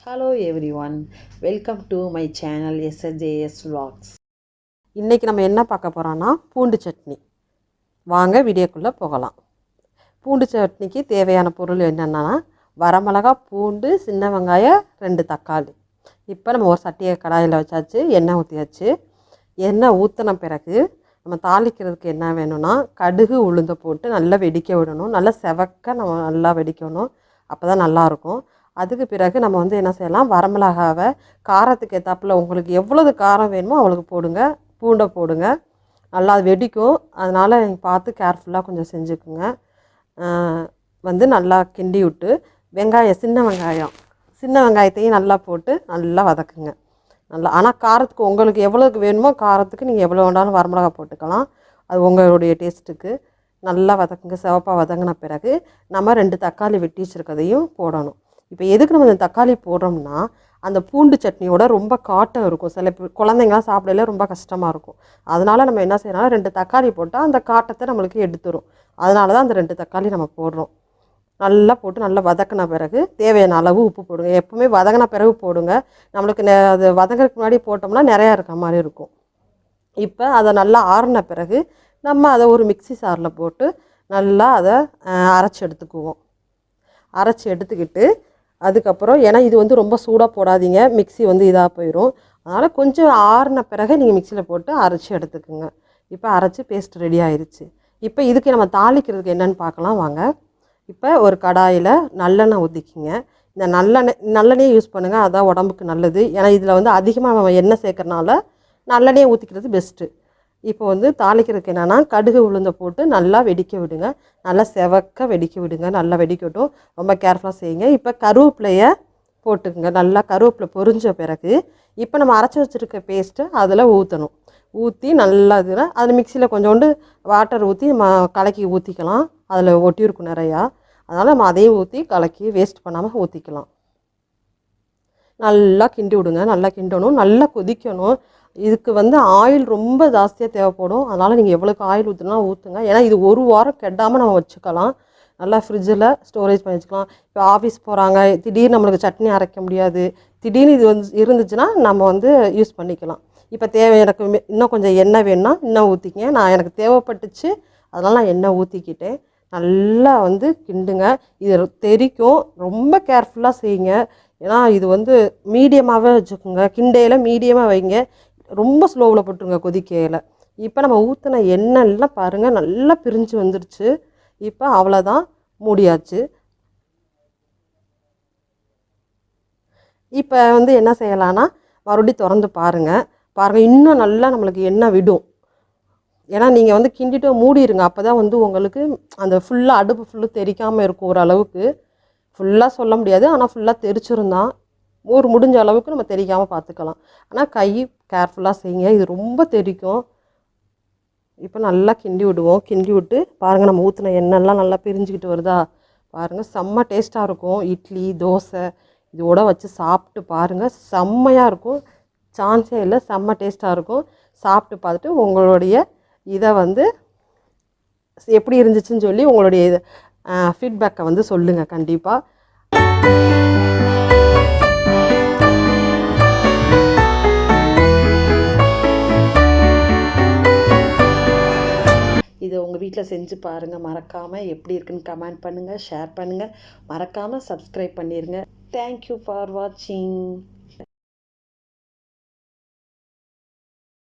Hello every one, welcome to my channel SJS Vlogs. இன்றைக்கி நம்ம என்ன பார்க்க போகிறோன்னா பூண்டு சட்னி. வாங்க வீடியோக்குள்ளே போகலாம். பூண்டு சட்னிக்கு தேவையான பொருள் என்னென்னா வரமிளகா, பூண்டு, சின்ன வெங்காயம், 2 தக்காளி. இப்போ நம்ம ஒரு சட்டியை கடாயில் வச்சாச்சு, எண்ணெய் ஊற்றியாச்சு. எண்ணெய் ஊற்றின பிறகு நம்ம தாளிக்கிறதுக்கு என்ன வேணும்னா கடுகு உளுந்தை போட்டு நல்லா வெடிக்க விடணும். நல்லா செவக்க நம்ம நல்லா வெடிக்கணும், அப்போ தான் நல்லாயிருக்கும். அதுக்கு பிறகு நம்ம என்ன செய்யலாம், வரமிளகாவை காரத்துக்கு ஏற்றாப்புல உங்களுக்கு எவ்வளவு காரம் வேணுமோ அவ்வளோக்கு போடுங்க. பூண்டை போடுங்க, நல்லா வெடிக்கும். அதனால் நீங்கள் பார்த்து கேர்ஃபுல்லாக கொஞ்சம் செஞ்சுக்குங்க. நல்லா கிண்டி விட்டு சின்ன வெங்காயத்தையும் நல்லா போட்டு நல்லா வதக்குங்க. நல்லா ஆனால் காரத்துக்கு உங்களுக்கு எவ்வளோக்கு வேணுமோ காரத்துக்கு நீங்கள் எவ்வளோ வேணாலும் வரமிளகா போட்டுக்கலாம், அது உங்களுடைய டேஸ்ட்டுக்கு. நல்லா வதக்குங்க. சிவப்பாக வதங்கின பிறகு நம்ம 2 தக்காளி வெட்டி வச்சுருக்கதையும் போடணும். இப்போ எதுக்கு நம்ம இந்த தக்காளி போடுறோம்னா அந்த பூண்டு சட்னியோட ரொம்ப காட்டம் இருக்கும். சில குழந்தைங்களாம் சாப்பிடல ரொம்ப கஷ்டமாக இருக்கும். அதனால் நம்ம என்ன செய்யணும், 2 தக்காளி போட்டால் அந்த காட்டத்தை நம்மளுக்கு எடுத்துரும். அதனால தான் அந்த 2 தக்காளி நம்ம போடுறோம். நல்லா போட்டு நல்லா வதக்கின பிறகு தேவையான அளவு உப்பு போடுங்க. எப்பவுமே வதங்கின பிறகு போடுங்க. நம்மளுக்கு அது வதங்கிறதுக்கு முன்னாடி போட்டோம்னா நிறையா இருக்க மாதிரி இருக்கும். இப்போ அதை நல்லா ஆறின பிறகு நம்ம அதை ஒரு மிக்சி சாரில் போட்டு நல்லா அதை அரைச்சி எடுத்துக்குவோம். அரைச்சி எடுத்துக்கிட்டு அதுக்கப்புறம் ஏன்னா இது ரொம்ப சூடாக போடாதீங்க, மிக்சி இதாக போயிடும். அதனால் கொஞ்சம் ஆறின பிறகு நீங்கள் மிக்சியில் போட்டு அரைச்சி எடுத்துக்குங்க. இப்போ அரைச்சி பேஸ்ட் ரெடி ஆயிடுச்சு. இப்போ இதுக்கு நம்ம தாளிக்கிறதுக்கு என்னென்னு பார்க்கலாம் வாங்க. இப்போ ஒரு கடாயில் நல்லெண்ணெய் ஊற்றிக்கிங்க. இந்த நல்லெண்ணெயை யூஸ் பண்ணுங்கள், அதுதான் உடம்புக்கு நல்லது. ஏன்னா இதில் அதிகமாக நம்ம எண்ணெய் சேர்க்கறனால நல்லெண்ணெயை ஊற்றிக்கிறது பெஸ்ட்டு. இப்போ தாளிக்கிறதுக்கு என்னென்னா கடுகு உளுந்தை போட்டு நல்லா வெடிக்க விடுங்க. நல்லா செவக்க வெடிக்க விடுங்க. நல்லா வெடிக்கட்டும், ரொம்ப கேர்ஃபுல்லாக செய்யுங்க. இப்போ கருவேப்பிலையை போட்டுக்குங்க. நல்லா கருவேப்பிலை பொரிஞ்ச பிறகு இப்போ நம்ம அரைச்சி வச்சுருக்க பேஸ்ட்டை அதில் ஊற்றணும். ஊற்றி நல்லா அதில் மிக்சியில் கொஞ்சோண்டு வாட்டர் ஊற்றி நம்ம கலக்கி ஊற்றிக்கலாம். அதில் ஒட்டியிருக்கும் நிறையா, அதனால் நம்ம அதையும் ஊற்றி கலக்கி வேஸ்ட் பண்ணாமல் ஊற்றிக்கலாம். நல்லா கிண்டி விடுங்க. நல்லா கிண்டணும், நல்லா கொதிக்கணும். இதுக்கு ஆயில் ரொம்ப ஜாஸ்தியாக தேவைப்படும். அதனால் நீங்கள் எவ்வளோக்கு ஆயில் ஊற்றுனா ஊற்றுங்க. ஏன்னா இது 1 வாரம் கெடாமல் நம்ம வச்சுக்கலாம். நல்லா ஃப்ரிட்ஜில் ஸ்டோரேஜ் பண்ணி வச்சுக்கலாம். இப்போ ஆஃபீஸ் போகிறாங்க, திடீர்னு நம்மளுக்கு சட்னி அரைக்க முடியாது, திடீர்னு இது இருந்துச்சுன்னா நம்ம யூஸ் பண்ணிக்கலாம். இப்போ எனக்கு இன்னும் கொஞ்சம் எண்ணெய் வேணும்னா இன்னும் ஊற்றிக்கிங்க. எனக்கு தேவைப்பட்டுச்சு, அதனால் நான் எண்ணெய் ஊற்றிக்கிட்டேன். நல்லா கிண்டுங்க. இது தெரிக்கும், ரொம்ப கேர்ஃபுல்லாக செய்யுங்க. ஏன்னா இது மீடியமாகவே வச்சுக்கோங்க. கிண்டையில் மீடியமாக வைங்க, ரொம்ப ஸ்லோவில் போட்டுருங்க கொதிக்கையில். இப்போ நம்ம ஊற்றின எண்ணெய்லாம் பாருங்கள் நல்லா பிரிஞ்சு வந்துடுச்சு. இப்போ அவ்வளோதான், மூடியாச்சு. இப்போ என்ன செய்யலான்னா மறுபடியும் திறந்து பாருங்கள் இன்னும் நல்லா நம்மளுக்கு எண்ணெய் விடும். ஏன்னா நீங்கள் கிண்டிட்டு மூடிடுங்க. அப்போ தான் உங்களுக்கு அந்த ஃபுல்லாக அடுப்பு ஃபுல்லாக தெரிக்காமல் இருக்கும். ஓரளவுக்கு ஃபுல்லாக சொல்ல முடியாது, ஆனால் ஃபுல்லாக தெரிச்சிருந்தான் முடிஞ்ச அளவுக்கு நம்ம தெரிக்காமல் பார்த்துக்கலாம். ஆனால் கை கேர்ஃபுல்லாக செய்யுங்க, இது ரொம்ப தெரிக்கும். இப்போ நல்லா கிண்டி விடுவோம். கிண்டி விட்டு பாருங்கள், நம்ம ஊற்றின எண்ணெய்லாம் நல்லா பிரிஞ்சுக்கிட்டு வருதா பாருங்கள். செம்ம டேஸ்ட்டாக இருக்கும். இட்லி, தோசை இதோட வச்சு சாப்பிட்டு பாருங்கள், செம்மையாக இருக்கும். சான்ஸே இல்லை, செம்ம டேஸ்ட்டாக இருக்கும். சாப்பிட்டு பார்த்துட்டு உங்களுடைய இதை எப்படி இருந்துச்சுன்னு சொல்லி உங்களுடைய ஃபீட்பேக்கை சொல்லுங்கள் கண்டிப்பாக. இதை உங்கள் வீட்டில் செஞ்சு பாருங்கள். மறக்காமல் எப்படி இருக்குன்னு கமெண்ட் பண்ணுங்கள், ஷேர் பண்ணுங்கள். மறக்காமல் சப்ஸ்கிரைப் பண்ணிடுங்க. தேங்க்யூ ஃபார் வாட்சிங்.